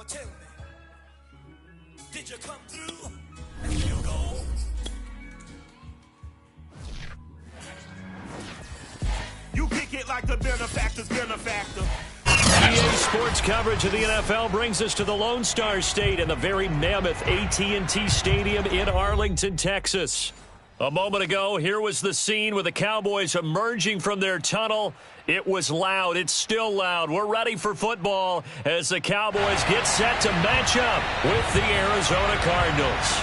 Mama, tell me, did you come through and you go? You kick it like the benefactor's benefactor. EA Sports coverage of the NFL brings us to the Lone Star State in the very mammoth AT&T Stadium in Arlington, Texas. A moment ago, here was the scene with the Cowboys emerging from their tunnel. It was loud. It's still loud. We're ready for football as the Cowboys get set to match up with the Arizona Cardinals.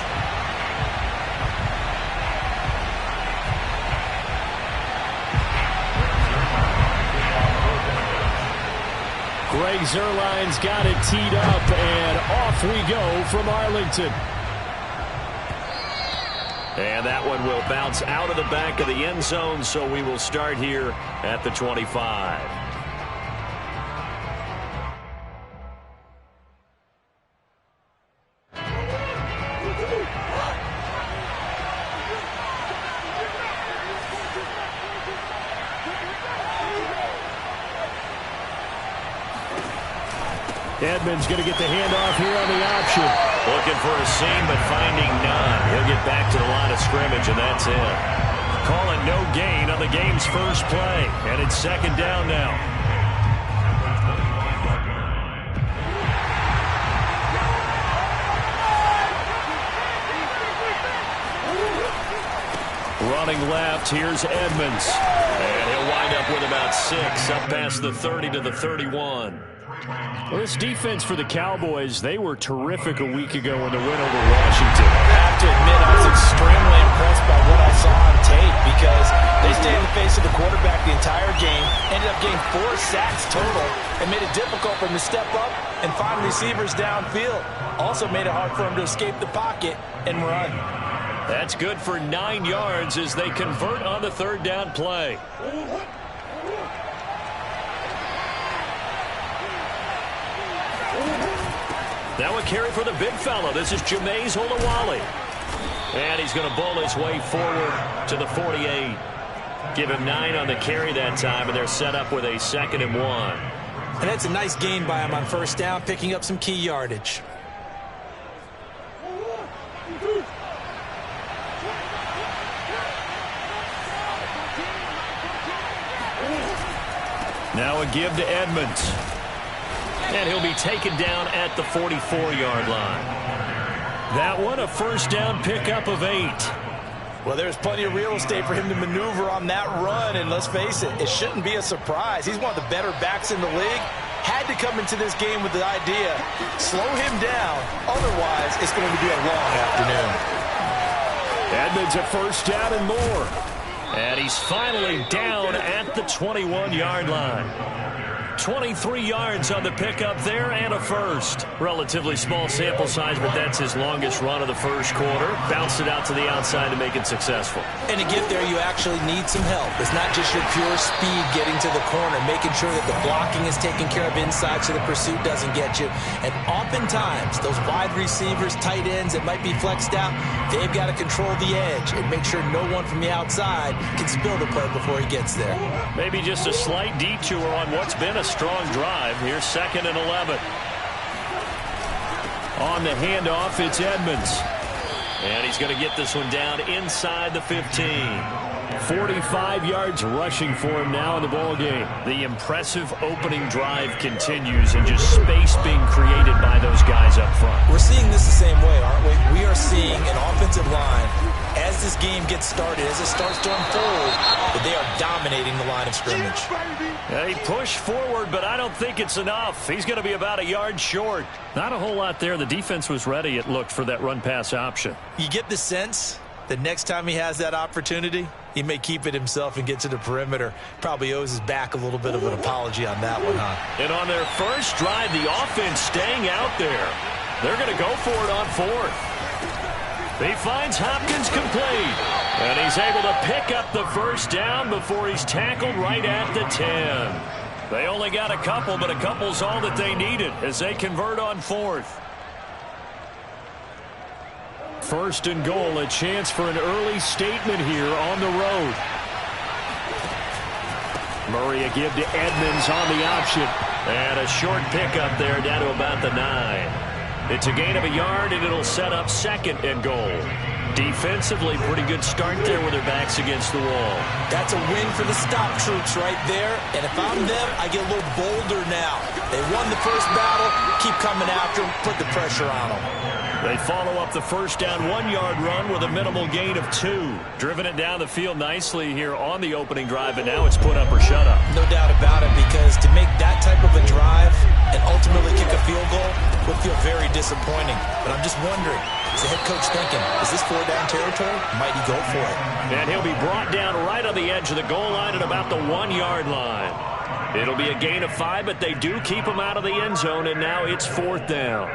Greg Zuerlein's got it teed up, and off we go from Arlington. And that one will bounce out of the back of the end zone, so we will start here at the 25. Edmonds going to get the handoff here on the option. Looking for a seam, but finding none. He'll get back to the line of scrimmage, and that's it. Calling no gain on the game's first play, and it's second down now. Running left, here's Edmonds. And he'll wind up with about 6, up past the 30 to the 31. Well, this defense for the Cowboys, they were terrific a week ago in the win over Washington. I have to admit, I was extremely impressed by what I saw on tape because they stayed in the face of the quarterback the entire game, ended up getting 4 sacks total, and made it difficult for him to step up and find receivers downfield. Also made it hard for him to escape the pocket and run. That's good for 9 yards as they convert on the third down play. Now a carry for the big fella. This is Jameis Olawale. And he's going to bowl his way forward to the 48. Give him 9 on the carry that time, and they're set up with a 2nd and 1. And that's a nice gain by him on first down, picking up some key yardage. Now a give to Edmonds. And he'll be taken down at the 44-yard line. That one, a first down pickup of 8. Well, there's plenty of real estate for him to maneuver on that run, and let's face it, it shouldn't be a surprise. He's one of the better backs in the league. Had to come into this game with the idea, slow him down, otherwise it's going to be a long afternoon. Edmonds a first down and more. And he's finally down at the 21-yard line. 23 yards on the pickup there and a first. Relatively small sample size, but that's his longest run of the first quarter. Bounced it out to the outside to make it successful. And to get there, you actually need some help. It's not just your pure speed getting to the corner, making sure that the blocking is taken care of inside so the pursuit doesn't get you. And oftentimes, those wide receivers, tight ends that might be flexed out, they've got to control the edge and make sure no one from the outside can spill the play before he gets there. Maybe just a slight detour on what's been a strong drive. Here's 2nd and 11. On the handoff, it's Edmonds. And he's going to get this one down inside the 15. 45 yards rushing for him now in the ballgame. The impressive opening drive continues, and just space being created by those guys up front. We're seeing this the same way, aren't we? We are seeing an offensive line, as this game gets started, as it starts to unfold, that they are dominating the line of scrimmage. He pushed forward, but I don't think it's enough. He's going to be about a yard short. Not a whole lot there. The defense was ready, it looked, for that run-pass option. You get the sense that next time he has that opportunity, he may keep it himself and get to the perimeter. Probably owes his back a little bit of an apology on that one, huh? And on their first drive, the offense staying out there. They're going to go for it on 4th. He finds Hopkins complete. And he's able to pick up the first down before he's tackled right at the 10. They only got a couple, but a couple's all that they needed as they convert on 4th. 1st and goal, a chance for an early statement here on the road. Murray a give to Edmonds on the option. And a short pickup there down to about the 9. It's a gain of a yard, and it'll set up 2nd and goal. Defensively, pretty good start there with their backs against the wall. That's a win for the stop troops right there. And if I'm them, I get a little bolder now. They won the first battle. Keep coming after them. Put the pressure on them. They follow up the first down 1-yard run with a minimal gain of 2. Driven it down the field nicely here on the opening drive, and now it's put up or shut up. No doubt about it, because to make that type of a drive and ultimately kick a field goal would feel very disappointing. But I'm just wondering, is the head coach thinking, is this 4-down territory? Might he go for it? And he'll be brought down right on the edge of the goal line at about the 1-yard line. It'll be a gain of 5, but they do keep him out of the end zone, and now it's 4th down.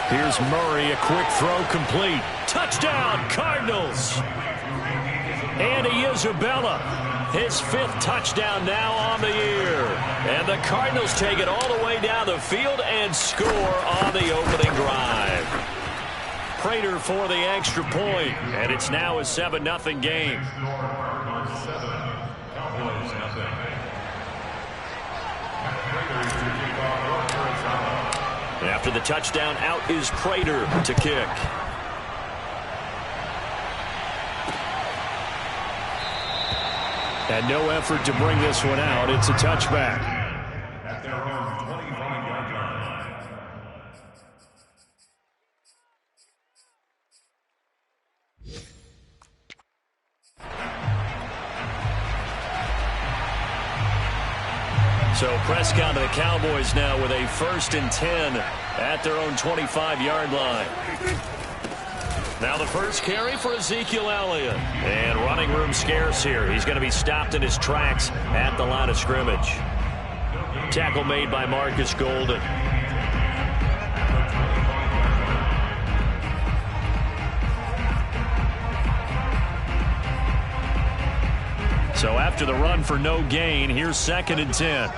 Here's Murray, a quick throw complete. Touchdown, Cardinals. Andy Isabella, his 5th touchdown now on the year. And the Cardinals take it all the way down the field and score on the opening drive. Prater for the extra point, and it's now a 7-0 game. After the touchdown, out is Prater to kick. And no effort to bring this one out. It's a touchback. At their own 25-yard line. So Prescott to the Cowboys now with a 1st and 10 at their own 25-yard line. Now the first carry for Ezekiel Elliott. And running room scarce here. He's going to be stopped in his tracks at the line of scrimmage. Tackle made by Marcus Golden. So after the run for no gain, here's 2nd and 10.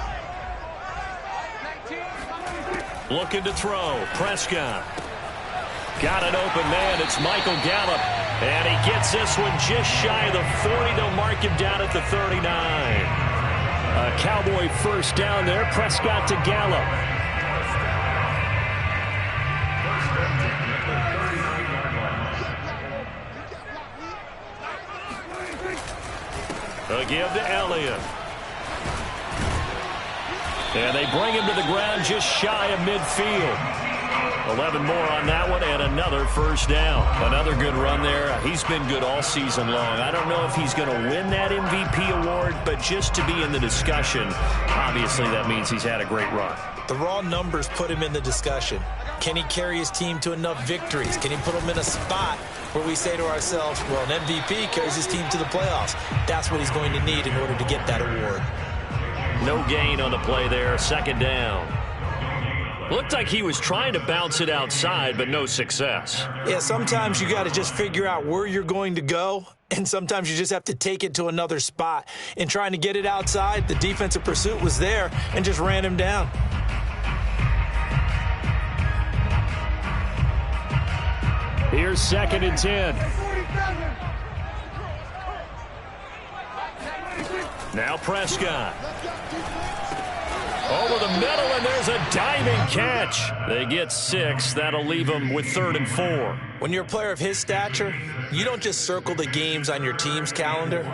Looking to throw. Prescott. Got an open man. It's Michael Gallup. And he gets this one just shy of the 40. They'll mark him down at the 39. A Cowboy first down there. Prescott to Gallup. A give to Elliott. And they bring him to the ground just shy of midfield. 11 more on that one, and another first down. Another good run there. He's been good all season long. I don't know if he's going to win that MVP award, but just to be in the discussion, obviously that means he's had a great run. The raw numbers put him in the discussion. Can he carry his team to enough victories? Can he put them in a spot where we say to ourselves, well, an MVP carries his team to the playoffs. That's what he's going to need in order to get that award. No gain on the play there. 2nd down. Looked like he was trying to bounce it outside, but no success. Yeah, sometimes you got to just figure out where you're going to go, and sometimes you just have to take it to another spot. In trying to get it outside, the defensive pursuit was there and just ran him down. Here's 2nd and 10. Now Prescott. Over the middle, and there's a diving catch. They get 6. That'll leave them with 3rd and 4. When you're a player of his stature, you don't just circle the games on your team's calendar.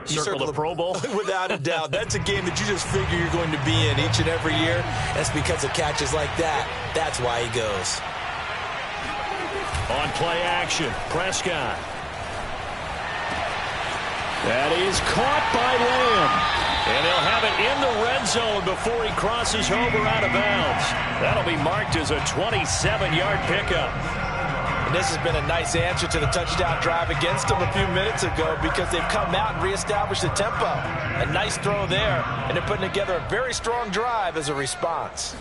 You circle the Pro Bowl? Without a doubt. That's a game that you just figure you're going to be in each and every year. That's because of catches like that. That's why he goes. On play action, Prescott. That is caught by Lamb. And he'll have it in the red zone before he crosses over out of bounds. That'll be marked as a 27-yard pickup. And this has been a nice answer to the touchdown drive against them a few minutes ago because they've come out and reestablished the tempo. A nice throw there, and they're putting together a very strong drive as a response.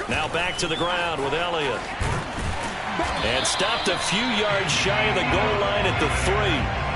Now back to the ground with Elliott. And stopped a few yards shy of the goal line at the 3.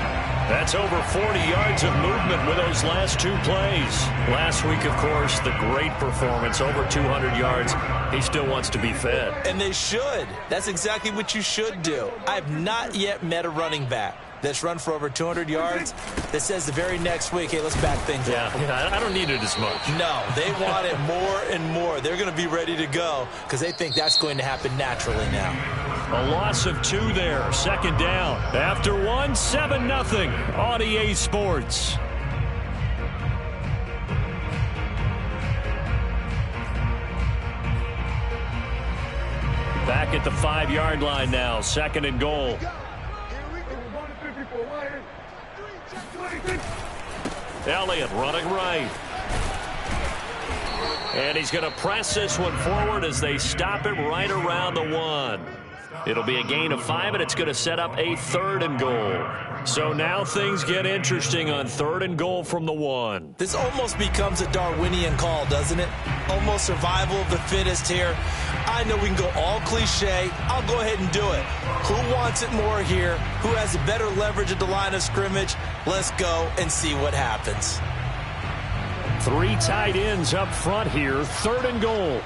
That's over 40 yards of movement with those last 2 plays. Last week, of course, the great performance, over 200 yards. He still wants to be fed. And they should. That's exactly what you should do. I have not yet met a running back that's run for over 200 yards that says the very next week, hey, let's back things up. Yeah, I don't need it as much. No, they want it more and more. They're going to be ready to go because they think that's going to happen naturally now. A loss of 2 there. Second down. After 1, 7-0 on EA Sports. Back at the 5-yard line now. 2nd and goal. Elliott running right. And he's going to press this one forward as they stop him right around the 1. It'll be a gain of 5, and it's going to set up a 3rd and goal. So now things get interesting on 3rd and goal from the 1. This almost becomes a Darwinian call, doesn't it? Almost survival of the fittest here. I know we can go all cliche. I'll go ahead and do it. Who wants it more here? Who has a better leverage at the line of scrimmage? Let's go and see what happens. 3 tight ends up front here. 3rd and goal.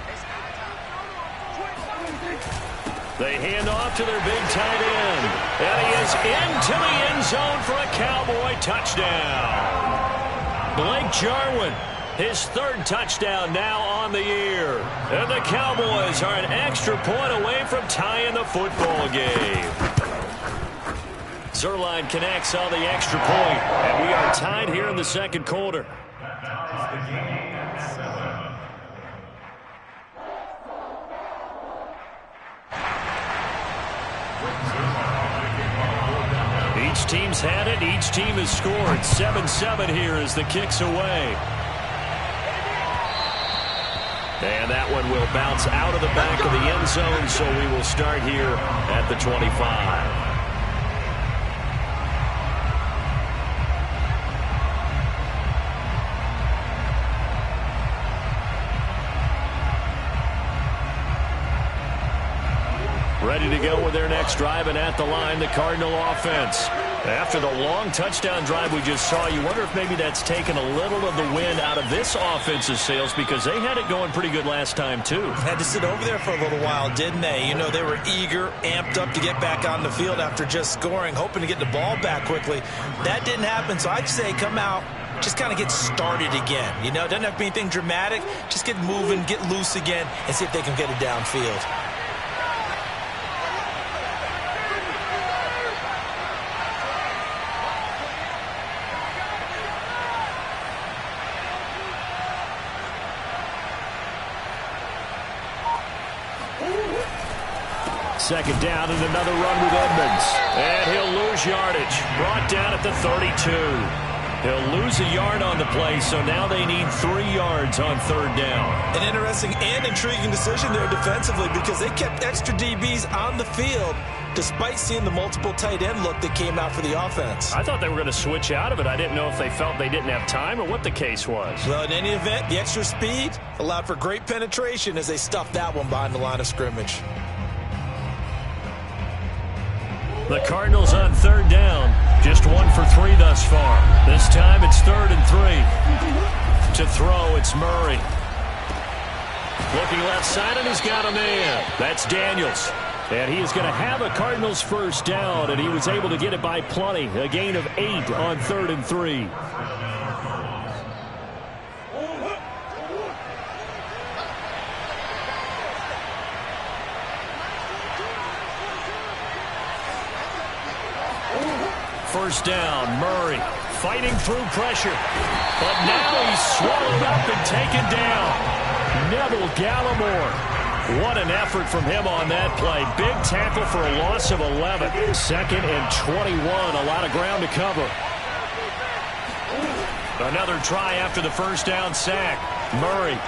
They hand off to their big tight end. And he is into the end zone for a Cowboy touchdown. Blake Jarwin, his 3rd touchdown now on the year. And the Cowboys are an extra point away from tying the football game. Zerline connects on the extra point. And we are tied here in the 2nd quarter. Each team's had it. Each team has scored. 7-7 here as the kick's away. And that one will bounce out of the back of the end zone, so we will start here at the 25. Ready to go with their next drive, and at the line, the Cardinal offense. After the long touchdown drive we just saw, you wonder if maybe that's taken a little of the wind out of this offense's sails because they had it going pretty good last time, too. Had to sit over there for a little while, didn't they? You know, they were eager, amped up to get back on the field after just scoring, hoping to get the ball back quickly. That didn't happen, so I'd say come out, just kind of get started again. You know, it doesn't have to be anything dramatic. Just get moving, get loose again, and see if they can get it downfield. Second down and another run with Edmonds. And he'll lose yardage. Brought down at the 32. He'll lose a yard on the play, so now they need 3 yards on 3rd down. An interesting and intriguing decision there defensively because they kept extra DBs on the field despite seeing the multiple tight end look that came out for the offense. I thought they were going to switch out of it. I didn't know if they felt they didn't have time or what the case was. Well, in any event, the extra speed allowed for great penetration as they stuffed that one behind the line of scrimmage. The Cardinals on 3rd down. Just 1 for 3 thus far. This time it's 3rd and 3. To throw, it's Murray. Looking left side, and he's got a man. That's Daniels. And he is going to have a Cardinals 1st down, and he was able to get it by plenty. A gain of 8 on 3rd and 3. First down, Murray fighting through pressure. But now he's swallowed up and taken down. Neville Gallimore. What an effort from him on that play. Big tackle for a loss of 11. 2nd and 21. A lot of ground to cover. Another try after the 1st down sack. Murray.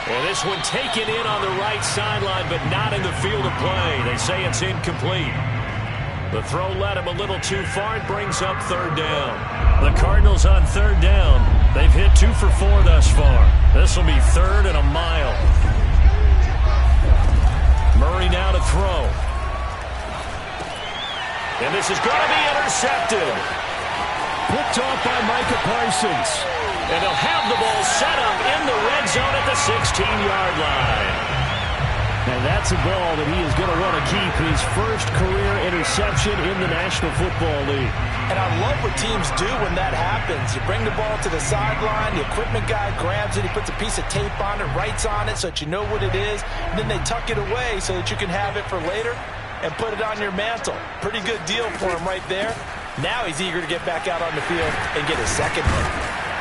And this one taken in on the right sideline, but not in the field of play. They say it's incomplete. The throw led him a little too far. It brings up third down. The Cardinals on third down. They've hit 2 for 4 thus far. This will be 3rd and a mile. Murray now to throw. And this is going to be intercepted. Picked off by Micah Parsons. And they'll have the ball set up in the red zone at the 16-yard line. And that's a ball that he is going to want to keep, his first career interception in the National Football League. And I love what teams do when that happens. You bring the ball to the sideline, the equipment guy grabs it, he puts a piece of tape on it, writes on it so that you know what it is, and then they tuck it away so that you can have it for later and put it on your mantle. Pretty good deal for him right there. Now he's eager to get back out on the field and get his second hit.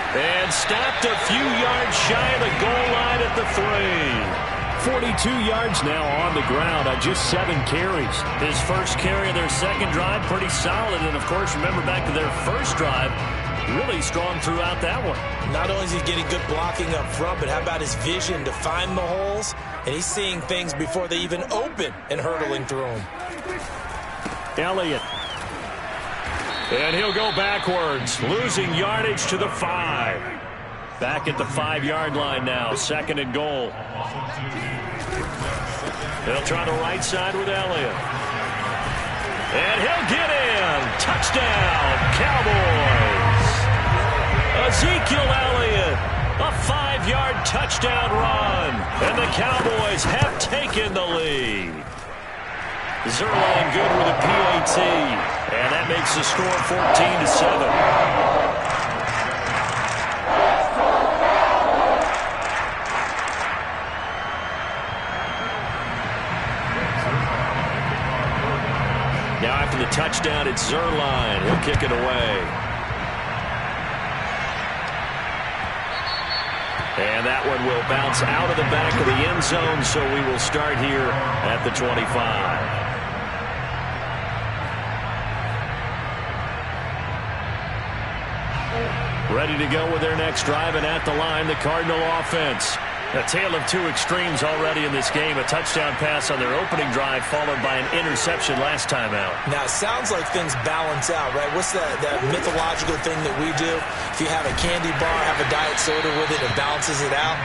And stopped a few yards shy of the goal line at the 3. 42 yards now on the ground on just 7 carries. His first carry of their second drive, pretty solid. And, of course, remember back to their first drive, really strong throughout that one. Not only is he getting good blocking up front, but how about his vision to find the holes? And he's seeing things before they even open and hurtling through them. Elliott. And he'll go backwards, losing yardage to the 5. Back at the 5-yard line now, 2nd and goal. They'll try the right side with Elliott. And he'll get in. Touchdown, Cowboys. Ezekiel Elliott, a 5-yard touchdown run. And the Cowboys have taken the lead. Zerline good with a PAT. And that makes the score 14-7. Now after the touchdown, it's Zerline. He'll kick it away. And that one will bounce out of the back of the end zone, so we will start here at the 25. Ready to go with their next drive, and at the line, the Cardinal offense. A tale of 2 extremes already in this game. A touchdown pass on their opening drive, followed by an interception last time out. Now, it sounds like things balance out, right? What's that mythological thing that we do? If you have a candy bar, have a diet soda with it, it balances it out.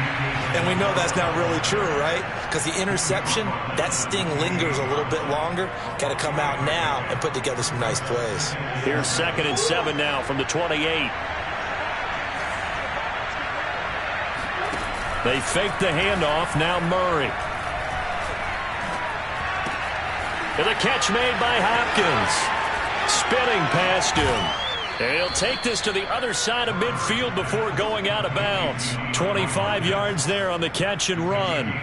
And we know that's not really true, right? Because the interception, that sting lingers a little bit longer. Got to come out now and put together some nice plays. Here's 2nd and 7 now from the 28. They fake the handoff. Now Murray. And the catch made by Hopkins. Spinning past him. And he'll take this to the other side of midfield before going out of bounds. 25 yards there on the catch and run.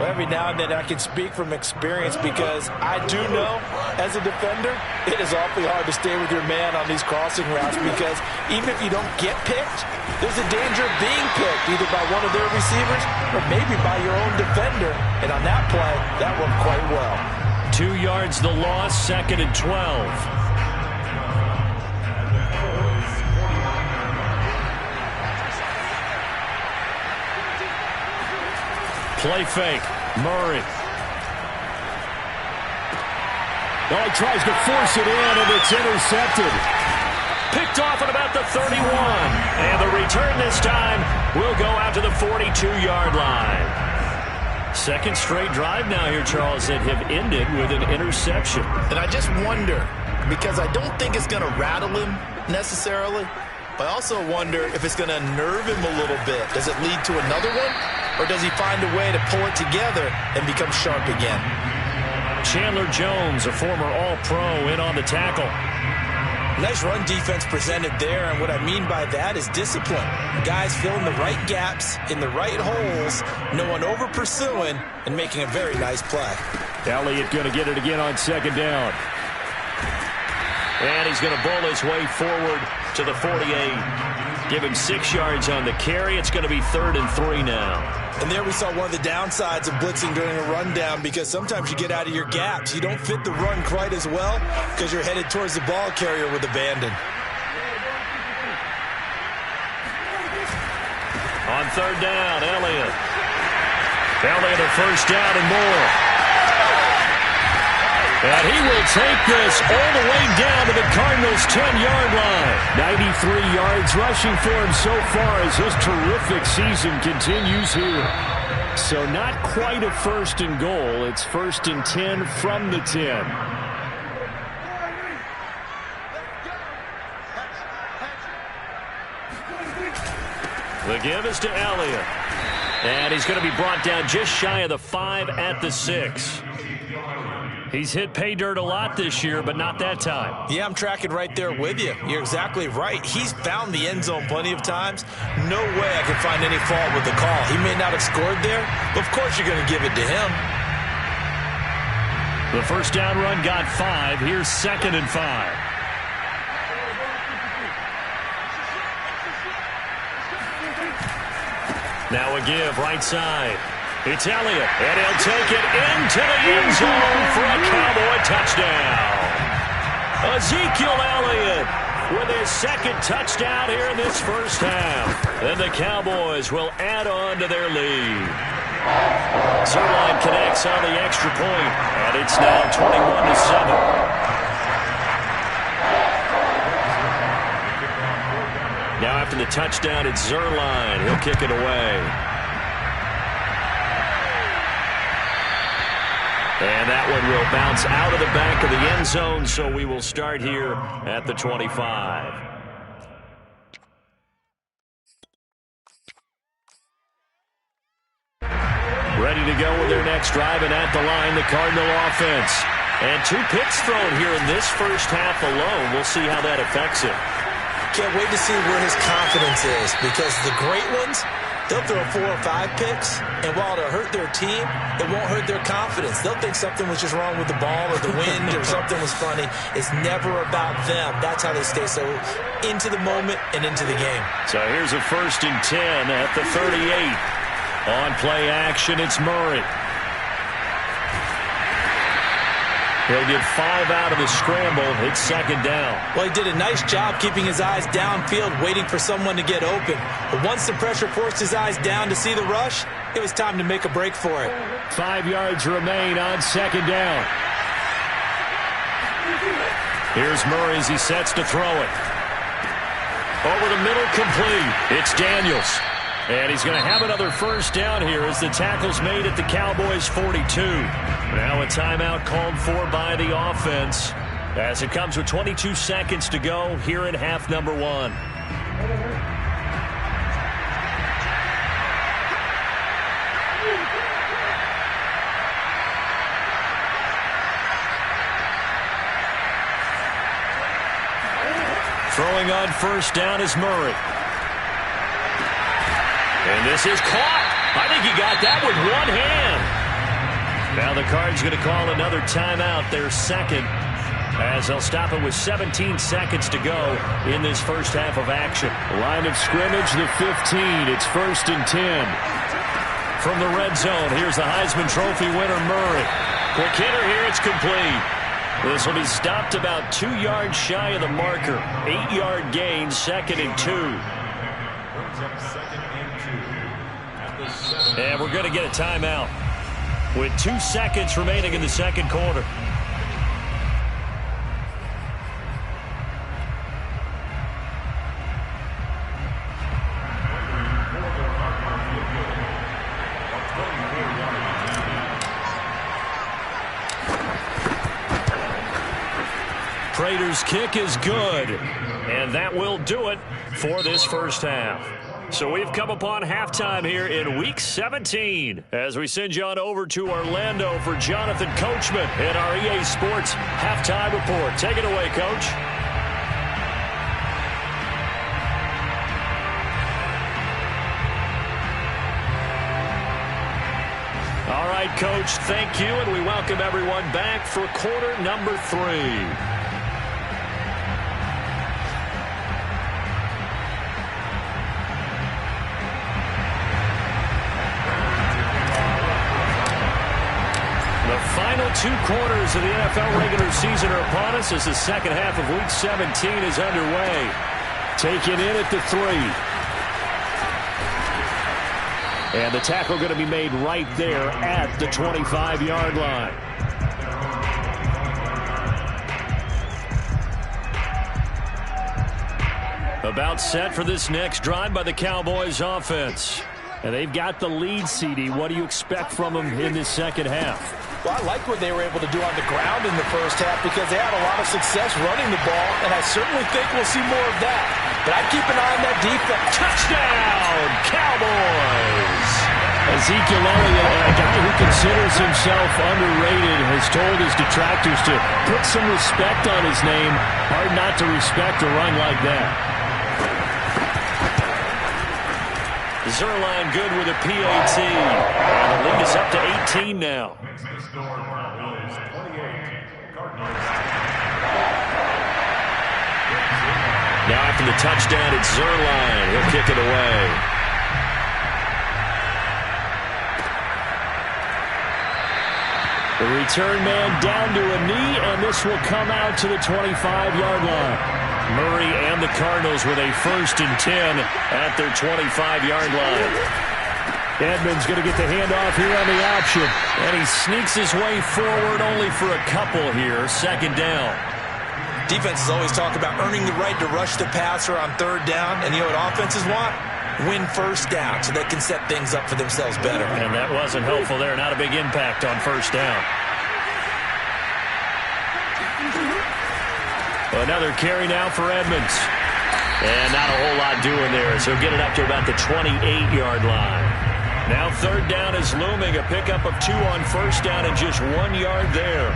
Well, every now and then I can speak from experience because I do know, as a defender, it is awfully hard to stay with your man on these crossing routes because even if you don't get picked, there's a danger of being picked either by one of their receivers or maybe by your own defender. And on that play, that worked quite well. 2 yards the loss, 2nd and 12. Play fake. Murray. Oh, he tries to force it in, and it's intercepted. Picked off at about the 31. And the return this time will go out to the 42-yard line. Second straight drive now here, Charles, that have ended with an interception. And I just wonder, because I don't think it's going to rattle him necessarily, but I also wonder if it's going to nerve him a little bit. Does it lead to another one? Or does he find a way to pull it together and become sharp again? Chandler Jones, a former All-Pro, in on the tackle. Nice run defense presented there, and what I mean by that is discipline. Guys filling the right gaps in the right holes, no one over-pursuing, and making a very nice play. Elliott going to get it again on 2nd down. And he's going to bowl his way forward to the 48. Give him 6 yards on the carry. It's going to be 3rd and 3 now. And there we saw one of the downsides of blitzing during a rundown because sometimes you get out of your gaps. You don't fit the run quite as well because you're headed towards the ball carrier with abandon. On 3rd down, Elliott. Elliott a first down and more. And he will take this all the way down to the Cardinals' 10-yard line. 93 yards rushing for him so far as this terrific season continues here. So not quite a first and goal. It's first and 10 from the 10. The give is to Elliott. And he's going to be brought down just shy of the 5 at the 6. He's hit pay dirt a lot this year, but not that time. Yeah, I'm tracking right there with you. You're exactly right. He's found the end zone plenty of times. No way I can find any fault with the call. He may not have scored there, but of course you're going to give it to him. The first down run got 5. Here's 2nd and 5. Now a give right side. It's Elliott, and he'll take it into the end zone for a Cowboy touchdown. Ezekiel Elliott with his 2nd touchdown here in this first half. And the Cowboys will add on to their lead. Zerline connects on the extra point, and it's now 21-7. Now after the touchdown, it's Zerline. He'll kick it away. And that one will bounce out of the back of the end zone, so we will start here at the 25. Ready to go with their next drive, and at the line, the Cardinal offense. And 2 picks thrown here in this first half alone. We'll see how that affects it. Can't wait to see where his confidence is, because the great ones, they'll throw 4 or 5 picks, and while it'll hurt their team, it won't hurt their confidence. They'll think something was just wrong with the ball or the wind or something was funny. It's never about them. That's how they stay so into the moment and into the game. So here's a 1st and 10 at the 38. On play action, it's Murray. He'll get 5 out of the scramble. It's 2nd down. Well, he did a nice job keeping his eyes downfield, waiting for someone to get open. But once the pressure forced his eyes down to see the rush, it was time to make a break for it. 5 yards remain on 2nd down. Here's Murray as he sets to throw it. Over the middle, complete. It's Daniels. And he's going to have another first down here as the tackle's made at the Cowboys' 42. Now a timeout called for by the offense as it comes with 22 seconds to go here in half number 1. Throwing on first down is Murray. And this is caught. I think he got that with one hand. Now the Cards going to call another timeout, their 2nd, as they'll stop it with 17 seconds to go in this first half of action. Line of scrimmage, the 15. It's 1st and 10. From the red zone, here's the Heisman Trophy winner, Murray. Quick hitter here, it's complete. This will be stopped about 2 yards shy of the marker. 8-yard gain, 2nd and 2. And we're going to get a timeout with 2 seconds remaining in the 2nd quarter. Prater's kick is good, and that will do it for this first half. So we've come upon halftime here in Week 17 as we send you on over to Orlando for Jonathan Coachman in our EA Sports Halftime Report. Take it away, Coach. All right, Coach, thank you, and we welcome everyone back for quarter number 3. Final 2 quarters of the NFL regular season are upon us as the second half of Week 17 is underway. Taken in at the 3. And the tackle going to be made right there at the 25-yard line. About set for this next drive by the Cowboys offense. And they've got the lead, CD. What do you expect from them in this second half? Well, I like what they were able to do on the ground in the first half because they had a lot of success running the ball, and I certainly think we'll see more of that. But I'd keep an eye on that defense. Touchdown, Cowboys! Ezekiel Elliott, a guy who considers himself underrated, has told his detractors to put some respect on his name. Hard not to respect a run like that. Zerline good with a PAT. And the lead is up to 18 now. Now after the touchdown, it's Zerline. He'll kick it away. The return man down to a knee, and this will come out to the 25-yard line. Murray and the Cardinals with a 1st and 10 at their 25-yard line. Edmonds going to get the handoff here on the option. And he sneaks his way forward only for a couple here. 2nd down. Defenses always talk about earning the right to rush the passer on 3rd down. And you know what offenses want? Win 1st down so they can set things up for themselves better. And that wasn't helpful there. Not a big impact on 1st down. Another carry now for Edmonds. And not a whole lot doing there, so he'll get it up to about the 28-yard line. Now 3rd down is looming. A pickup of 2 on 1st down and just 1 yard there.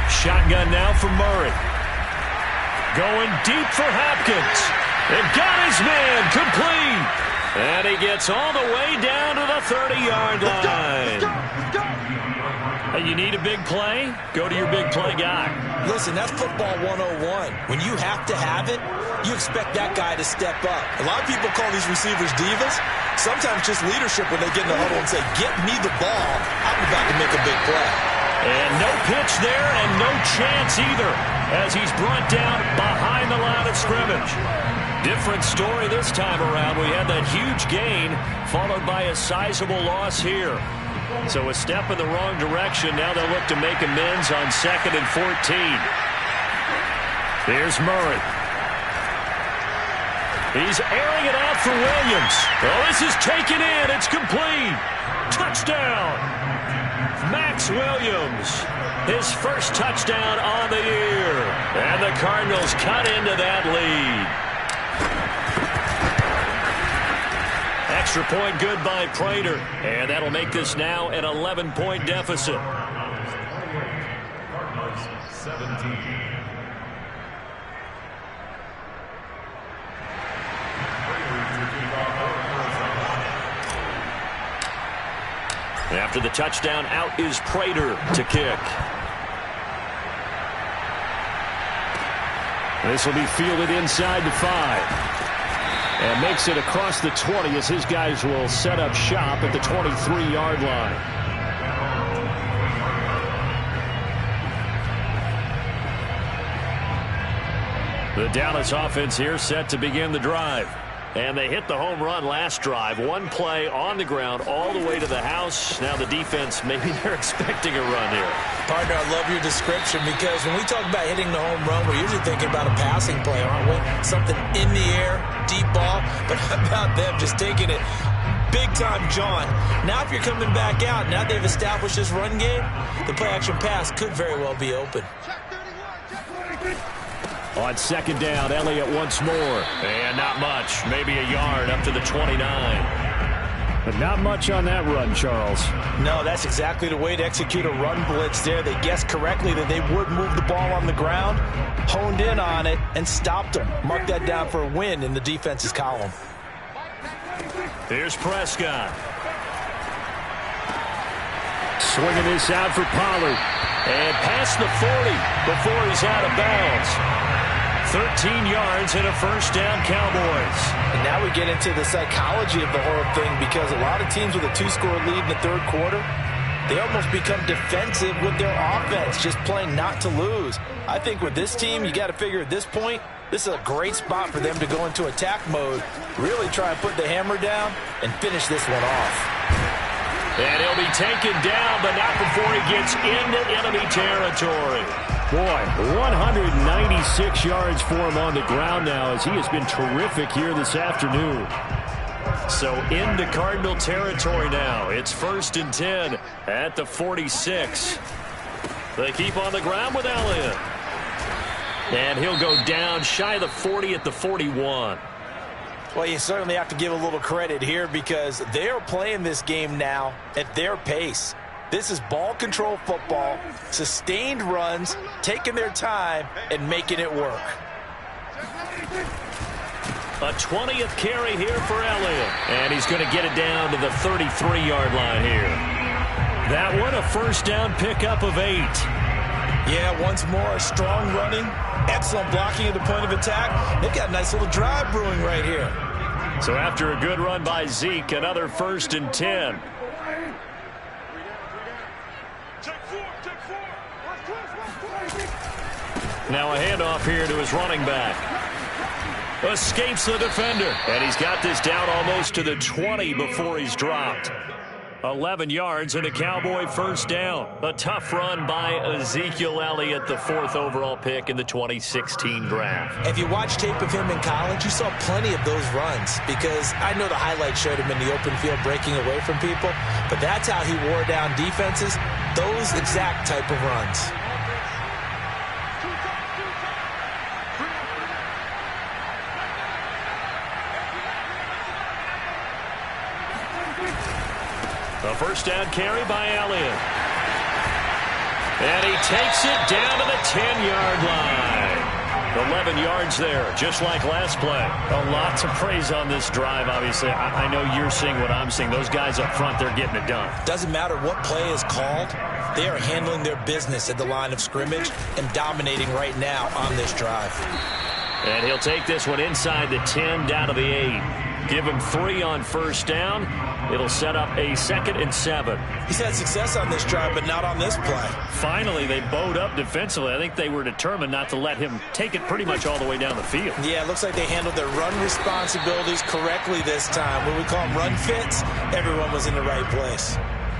Shotgun now for Murray. Going deep for Hopkins. They've got his man complete. And he gets all the way down to the 30-yard line. Hey, you need a big play? Go to your big play guy. Listen, that's football 101. When you have to have it, you expect that guy to step up. A lot of people call these receivers divas. Sometimes just leadership when they get in the huddle and say, get me the ball. I'm about to make a big play. And no pitch there and no chance either as he's brought down behind the line of scrimmage. Different story this time around. We had that huge gain followed by a sizable loss here. So a step in the wrong direction. Now they'll look to make amends on 2nd and 14. Here's Murray. He's airing it out for Williams. Oh, this is taken in. It's complete. Touchdown. Max Williams. His 1st touchdown on the year. And the Cardinals cut into that lead. Extra point good by Prater. And that'll make this now an 11-point deficit. After the touchdown, out is Prater to kick. This will be fielded inside the 5. And makes it across the 20 as his guys will set up shop at the 23-yard line. The Dallas offense here set to begin the drive. And they hit the home run last drive. 1 play on the ground all the way to the house. Now the defense, maybe they're expecting a run here. Partner, I love your description because when we talk about hitting the home run, we're usually thinking about a passing play, aren't we? Something in the air, deep ball. But how about them just taking it big time, John? Now if you're coming back out, now they've established this run game, the play-action pass could very well be open. On 2nd down, Elliott once more. And not much. Maybe a yard up to the 29. But not much on that run, Charles. No, that's exactly the way to execute a run blitz there. They guessed correctly that they would move the ball on the ground, honed in on it, and stopped them. Mark that down for a win in the defense's column. Here's Prescott. Swinging this out for Pollard. And past the 40 before he's out of bounds. 13 yards and a 1st down, Cowboys. And now we get into the psychology of the whole thing because a lot of teams with a 2-score lead in the 3rd quarter, they almost become defensive with their offense, just playing not to lose. I think with this team, you got to figure at this point, this is a great spot for them to go into attack mode, really try and put the hammer down and finish this one off. And he'll be taken down, but not before he gets into enemy territory. Boy, 196 yards for him on the ground now as he has been terrific here this afternoon. So into Cardinal territory now. It's 1st and 10 at the 46. They keep on the ground with Elliott. And he'll go down shy of the 40 at the 41. Well, you certainly have to give a little credit here because they are playing this game now at their pace. This is ball control football, sustained runs, taking their time, and making it work. A 20th carry here for Elliott. And he's going to get it down to the 33-yard line here. That one, a first down pickup of 8. Yeah, once more, strong running, excellent blocking at the point of attack. They've got a nice little drive brewing right here. So after a good run by Zeke, another 1st and 10. Now a handoff here to his running back. Escapes the defender. And he's got this down almost to the 20 before he's dropped. 11 yards and a Cowboy first down. A tough run by Ezekiel Elliott, the 4th overall pick in the 2016 draft. If you watch tape of him in college, you saw plenty of those runs because I know the highlights showed him in the open field breaking away from people, but that's how he wore down defenses, those exact type of runs. A first down carry by Elliott. And he takes it down to the 10-yard line. 11 yards there, just like last play. A lot to praise on this drive, obviously. I know you're seeing what I'm seeing. Those guys up front, they're getting it done. Doesn't matter what play is called. They are handling their business at the line of scrimmage and dominating right now on this drive. And he'll take this one inside the 10 down to the 8. Give him 3 on first down. It'll set up a 2nd and 7. He's had success on this drive, but not on this play. Finally, they bowed up defensively. I think they were determined not to let him take it pretty much all the way down the field. Yeah, it looks like they handled their run responsibilities correctly this time. When we call them run fits, everyone was in the right place.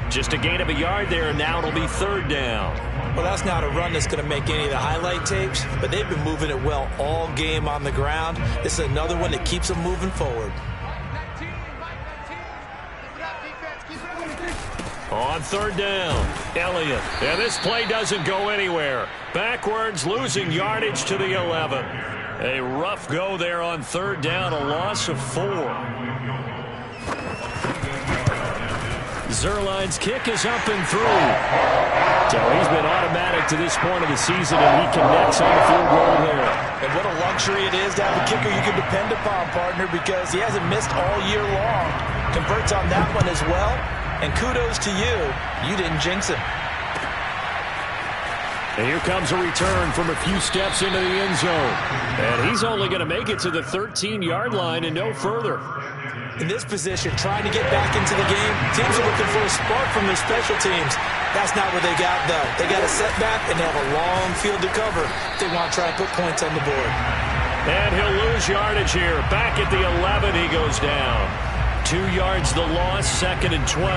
Just a gain of a yard there, and now it'll be 3rd down. Well, that's not a run that's going to make any of the highlight tapes, but they've been moving it well all game on the ground. This is another one that keeps them moving forward. On 3rd down, Elliott. And this play doesn't go anywhere. Backwards, losing yardage to the 11. A rough go there on 3rd down, a loss of 4. Zerline's kick is up and through. So he's been automatic to this point of the season, and he connects on the field goal there. And what a luxury it is to have a kicker you can depend upon, partner, because he hasn't missed all year long. Converts on that one as well. And kudos to you. You didn't jinx him. And here comes a return from a few steps into the end zone. And he's only going to make it to the 13-yard line and no further. In this position, trying to get back into the game, teams are looking for a spark from their special teams. That's not what they got, though. They got a setback, and they have a long field to cover if they want to try and put points on the board. And he'll lose yardage here. Back at the 11, he goes down. 2 yards the loss, 2nd and 12.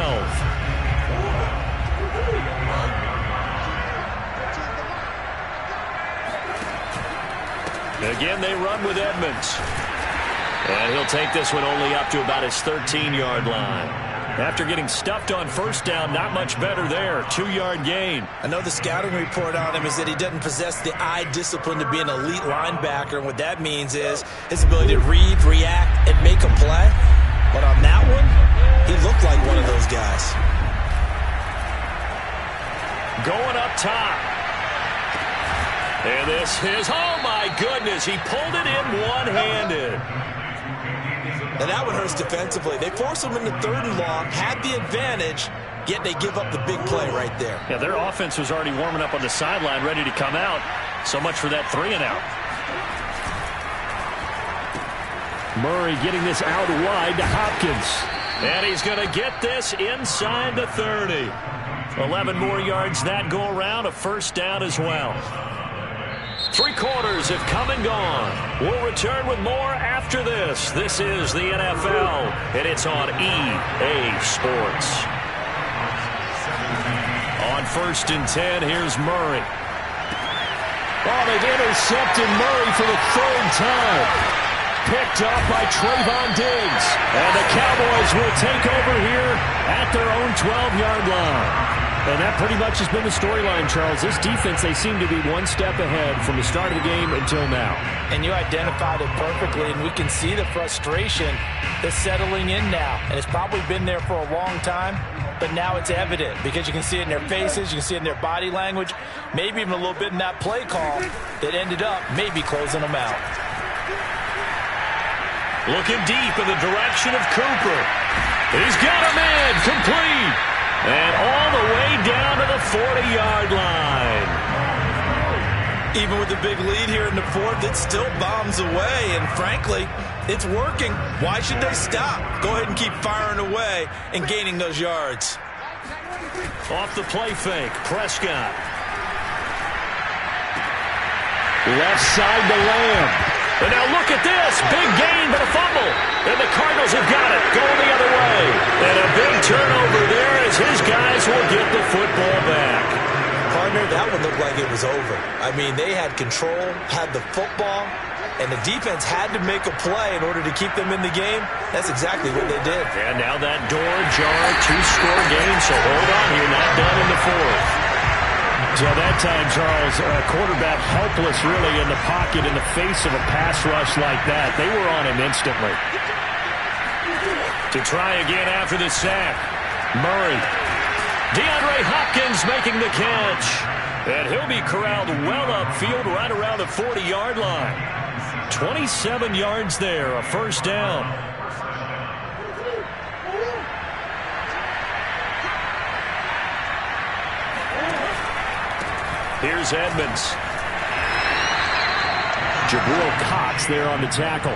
Again, they run with Edmonds. And he'll take this one only up to about his 13-yard line. After getting stuffed on first down, not much better there. 2-yard gain. I know the scouting report on him is that he doesn't possess the eye discipline to be an elite linebacker. And what that means is his ability to read, react, and make a play. But on that one, he looked like one of those guys. Going up top. And this is, oh my goodness, he pulled it in one-handed. And that one hurts defensively. They force him into 3rd and long, had the advantage, yet they give up the big play right there. Yeah, their offense was already warming up on the sideline, ready to come out. So much for that 3-and-out. Murray getting this out wide to Hopkins. And he's going to get this inside the 30. 11 more yards that go around, a first down as well. 3 quarters have come and gone. We'll return with more after this. This is the NFL, and it's on EA Sports. On 1st and 10, here's Murray. Oh, they've intercepted Murray for the 3rd time. Picked up by Trayvon Diggs. And the Cowboys will take over here at their own 12-yard line. And that pretty much has been the storyline, Charles. This defense, they seem to be one step ahead from the start of the game until now. And you identified it perfectly, and we can see the frustration that's settling in now. And it's probably been there for a long time, but now it's evident because you can see it in their faces, you can see it in their body language, maybe even a little bit in that play call that ended up maybe closing them out. Looking deep in the direction of Cooper. He's got him in, complete. And all the way down to the 40-yard line. Even with the big lead here in the 4th, it still bombs away. And frankly, it's working. Why should they stop? Go ahead and keep firing away and gaining those yards. Off the play fake, Prescott. Left side to Lamb. And now look at this. Big gain, but a fumble. And the Cardinals have got it. Going the other way. And a big turnover there as his guys will get the football back. Partner, that one looked like it was over. I mean, they had control, had the football, and the defense had to make a play in order to keep them in the game. That's exactly what they did. And now that door ajar, 2-score game, so hold on here. Not done in the 4th. So that time, Charles, a quarterback helpless really in the pocket in the face of a pass rush like that. They were on him instantly. To try again after the sack, Murray. DeAndre Hopkins making the catch. And he'll be corralled well upfield right around the 40-yard line. 27 yards there, a first down. Here's Edmonds. Jabril Cox there on the tackle.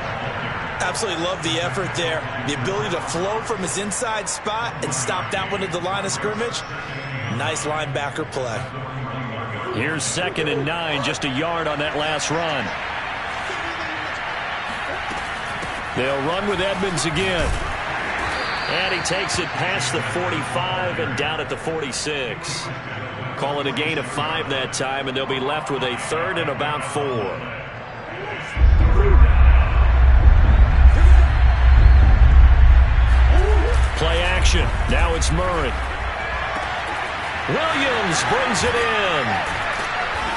Absolutely love the effort there. The ability to flow from his inside spot and stop that one at the line of scrimmage. Nice linebacker play. Here's 2nd and 9, just a yard on that last run. They'll run with Edmonds again. And he takes it past the 45 and down at the 46. Call it a gain of 5 that time, and they'll be left with a 3rd and about 4. Play action. Now it's Murray. Williams brings it in.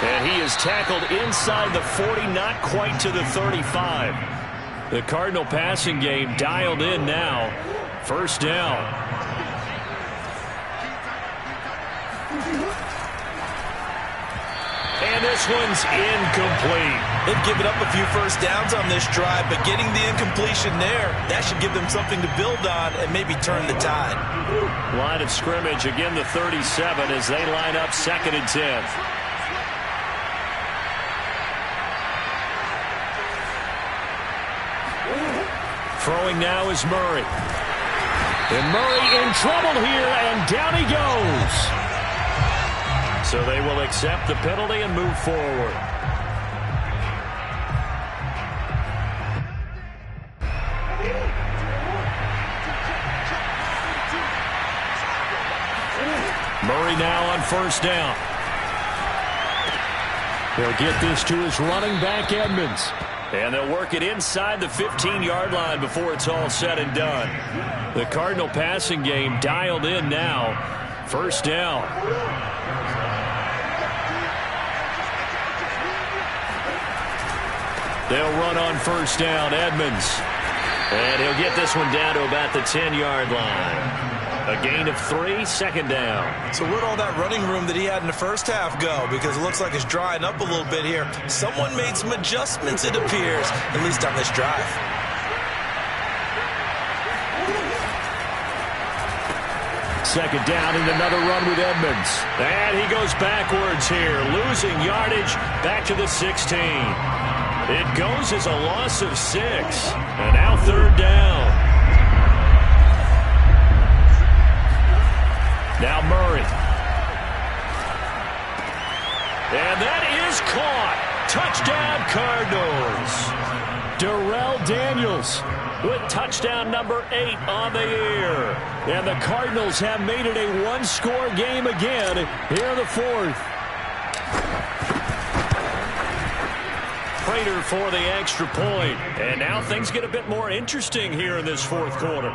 And he is tackled inside the 40, not quite to the 35. The Cardinal passing game dialed in now. First down. And this one's incomplete. They've given up a few first downs on this drive, but getting the incompletion there, that should give them something to build on and maybe turn the tide. Line of scrimmage, again the 37 as they line up 2nd and 10. Throwing now is Murray. And Murray in trouble here, and down he goes. So they will accept the penalty and move forward. Murray now on first down. He'll get this to his running back, Edmonds. And they'll work it inside the 15-yard line before it's all said and done. The Cardinal passing game dialed in now. First down. They'll run on first down, Edmonds. And he'll get this one down to about the 10-yard line. A gain of 3, 2nd down. So where'd all that running room that he had in the first half go? Because it looks like it's drying up a little bit here. Someone made some adjustments, it appears, at least on this drive. Second down and another run with Edmonds. And he goes backwards here, losing yardage back to the 16. It goes as a loss of 6. And now 3rd down. Now Murray. And that is caught. Touchdown, Cardinals. Darrell Daniels with touchdown number 8 on the year. And the Cardinals have made it a one-score game again here in the fourth. Prater for the extra point. And now things get a bit more interesting here in this fourth quarter.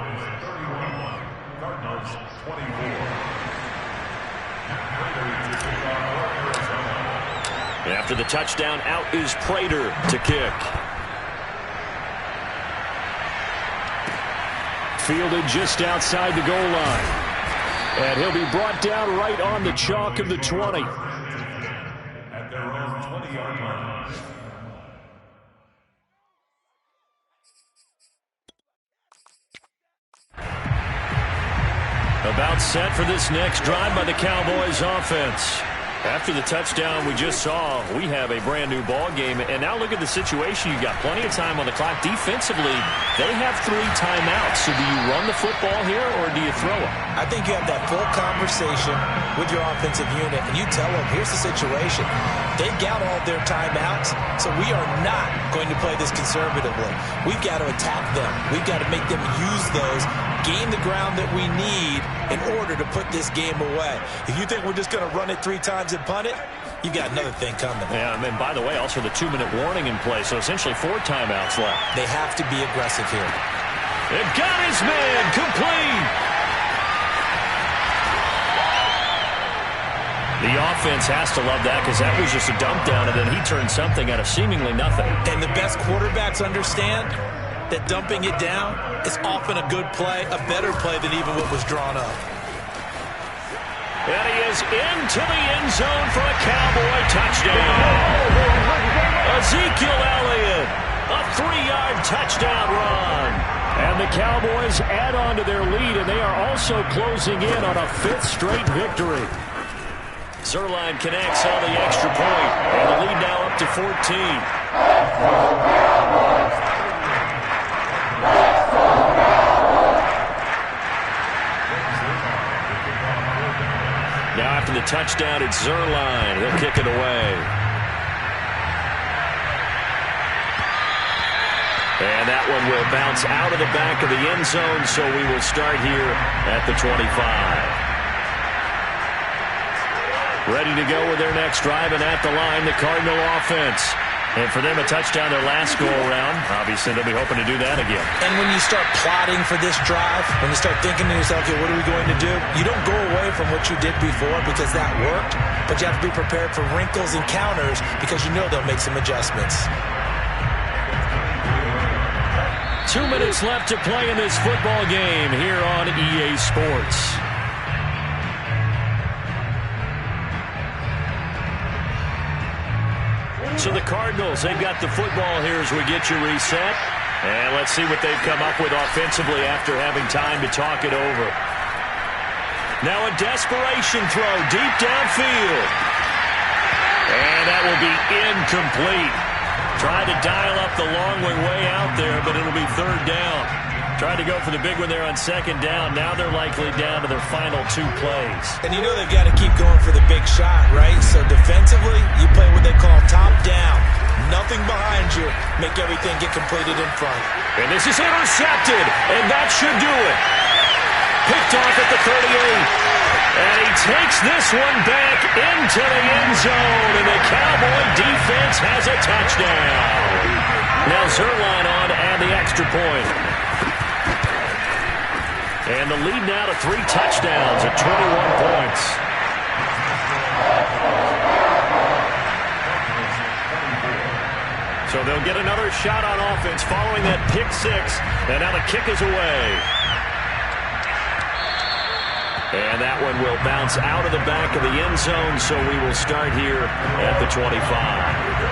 Cardinals 24. After the touchdown, out is Prater to kick. Fielded just outside the goal line. And he'll be brought down right on the chalk of the 20. At their own 20-yard line. About set for this next drive by the Cowboys offense. After the touchdown we just saw, we have a brand new ball game. And now look at the situation. You've got plenty of time on the clock. Defensively, they have 3 timeouts. So do you run the football here or do you throw it? I think you have that full conversation with your offensive unit, and you tell them, here's the situation. They got all their timeouts, so we are not going to play this conservatively. We've got to attack them. We've got to make them use those, gain the ground that we need in order to put this game away. If you think we're just going to run it 3 times and punt it, you've got another thing coming. Yeah, and by the way, also the 2-minute warning in play, so essentially 4 timeouts left. They have to be aggressive here. They've got his man complete. The offense has to love that because that was just a dump down, and then he turned something out of seemingly nothing. And the best quarterbacks understand that dumping it down is often a good play, a better play than even what was drawn up. And he is into the end zone for a Cowboy touchdown. Ezekiel Elliott, a 3-yard touchdown run. And the Cowboys add on to their lead, and they are also closing in on a 5th straight victory. Zerline connects on the extra point, and the lead now up to 14. Now after the touchdown, it's Zerline. He'll kick it away. And that one will bounce out of the back of the end zone, so we will start here at the 25. Ready to go with their next drive, and at the line, the Cardinal offense. And for them, a touchdown their last go-around. Obviously, they'll be hoping to do that again. And when you start plotting for this drive, when you start thinking to yourself, okay, what are we going to do? You don't go away from what you did before because that worked, but you have to be prepared for wrinkles and counters because you know they'll make some adjustments. 2 minutes left to play in this football game here on EA Sports. So the Cardinals, they've got the football here as we get you reset. And let's see what they've come up with offensively after having time to talk it over. Now a desperation throw deep downfield. And that will be incomplete. Tried to dial up the long way out there, but it'll be 3rd down. Tried to go for the big one there on 2nd down. Now they're likely down to their final 2 plays. And you know they've got to keep going for the big shot, right? So defensively, you play what they call top down. Nothing behind you. Make everything get completed in front. And this is intercepted, and that should do it. Picked off at the 38. And he takes this one back into the end zone, and the Cowboy defense has a touchdown. Now Zerline on to add the extra point. And the lead now to 3 touchdowns at 21 points. So they'll get another shot on offense following that pick 6. And now the kick is away. And that one will bounce out of the back of the end zone, so we will start here at the 25.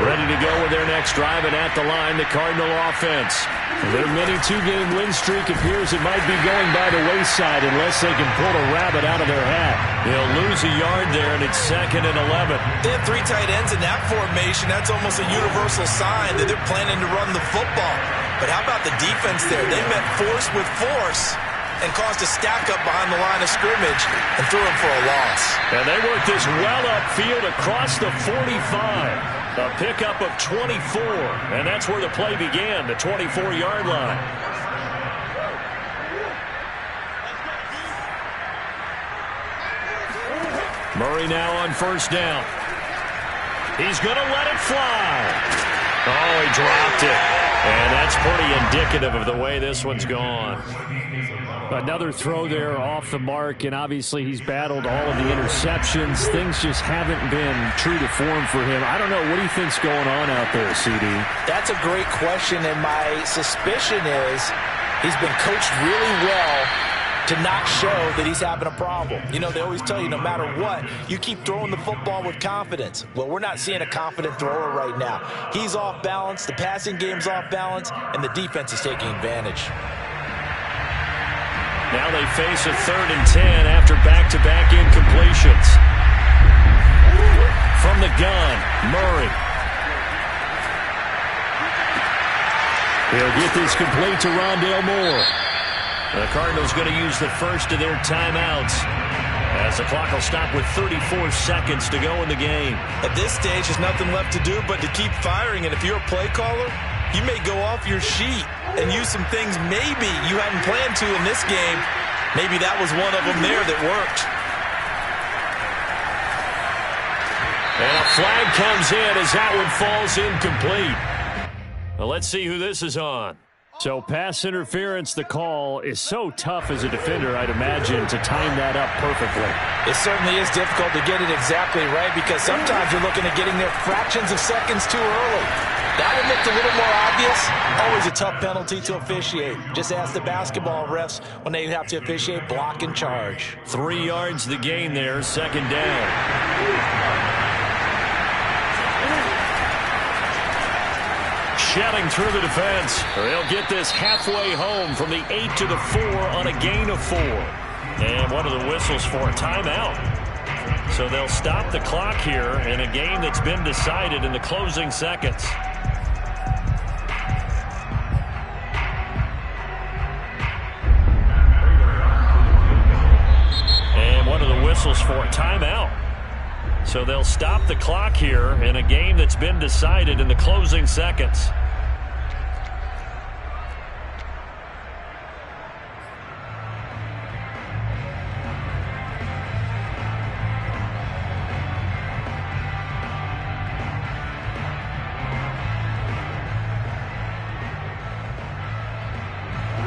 Ready to go with their next drive, and at the line, the Cardinal offense. Their mini 2-game win streak appears it might be going by the wayside unless they can pull a rabbit out of their hat. They'll lose a yard there, and it's 2nd and 11. They have 3 tight ends in that formation. That's almost a universal sign that they're planning to run the football. But how about the defense there? They met force with force. and caused a stack up behind the line of scrimmage and threw him for a loss. And they worked this well upfield across the 45. A pickup of 24, and that's where the play began, the 24-yard line. Murray now on first down. He's going to let it fly. Oh, he dropped it. And that's pretty indicative of the way this one's gone. Another throw there off the mark, and obviously he's battled all of the interceptions. Things just haven't been true to form for him. I don't know. What do you think's going on out there, CD? That's a great question, and my suspicion is he's been coached really well to not show that he's having a problem. You know, they always tell you no matter what, you keep throwing the football with confidence. Well, we're not seeing a confident thrower right now. He's off balance, the passing game's off balance, and the defense is taking advantage. Now they face a 3rd and 10 after back-to-back incompletions. From the gun, Murray. He'll get this complete to Rondale Moore. The Cardinals going to use the first of their timeouts as the clock will stop with 34 seconds to go in the game. At this stage, there's nothing left to do but to keep firing, and if you're a play caller, you may go off your sheet and use some things maybe you hadn't planned to in this game. Maybe that was one of them there that worked. And a flag comes in as that one falls incomplete. Well, let's see who this is on. So pass interference, the call is so tough as a defender, I'd imagine, to time that up perfectly. It certainly is difficult to get it exactly right because sometimes you're looking at getting there fractions of seconds too early. That one looked a little more obvious. Always a tough penalty to officiate. Just ask the basketball refs when they have to officiate block and charge. 3 yards the gain there, 2nd down. Shedding through the defense. They'll get this halfway home from the 8 to the 4 on a gain of 4. And one of the whistles for a timeout. So they'll stop the clock here in a game that's been decided in the closing seconds. And one of the whistles for a timeout. So they'll stop the clock here in a game that's been decided in the closing seconds.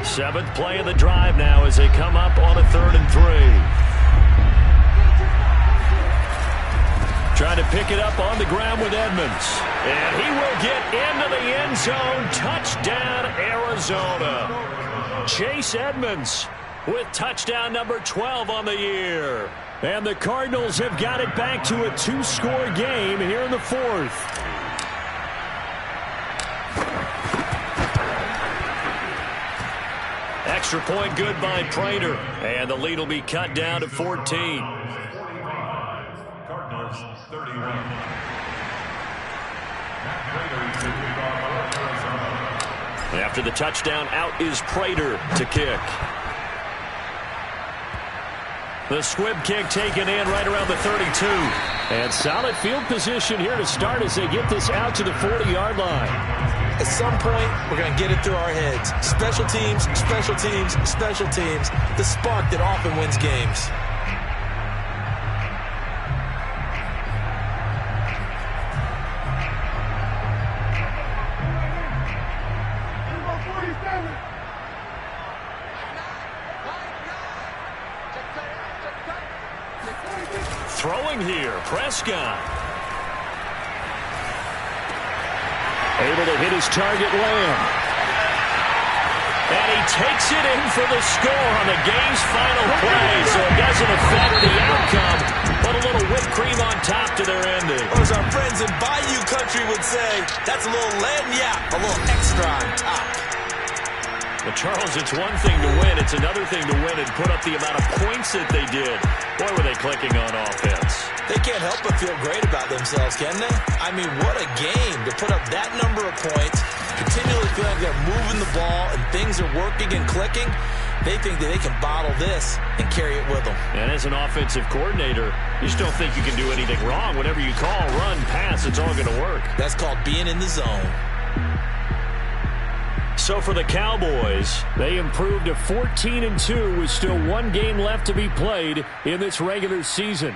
Seventh play of the drive now as they come up on a 3rd and 3. Trying to pick it up on the ground with Edmonds. And he will get into the end zone. Touchdown, Arizona. Chase Edmonds with touchdown number 12 on the year. And the Cardinals have got it back to a 2-score game here in the 4th. Extra point good by Prater. And the lead will be cut down to 14. After the touchdown, out is Prater to kick. The squib kick taken in right around the 32. And solid field position here to start as they get this out to the 40-yard line. At some point, we're going to get it through our heads. Special teams, special teams, special teams. The spark that often wins games. Throwing here, Prescott. Able to hit his target, Lamb. And he takes it in for the score on the game's final play, so it doesn't affect the outcome, but a little whipped cream on top to their ending. Or as our friends in Bayou Country would say, that's a little lagniappe, a little extra on top. But Charles, it's one thing to win. It's another thing to win and put up the amount of points that they did. Boy, were they clicking on offense. They can't help but feel great about themselves, can they? I mean, what a game to put up that number of points, continually feel like they're moving the ball and things are working and clicking. They think that they can bottle this and carry it with them. And as an offensive coordinator, you just don't think you can do anything wrong. Whatever you call, run, pass, it's all going to work. That's called being in the zone. So for the Cowboys, they improved to 14-2 with still one game left to be played in this regular season.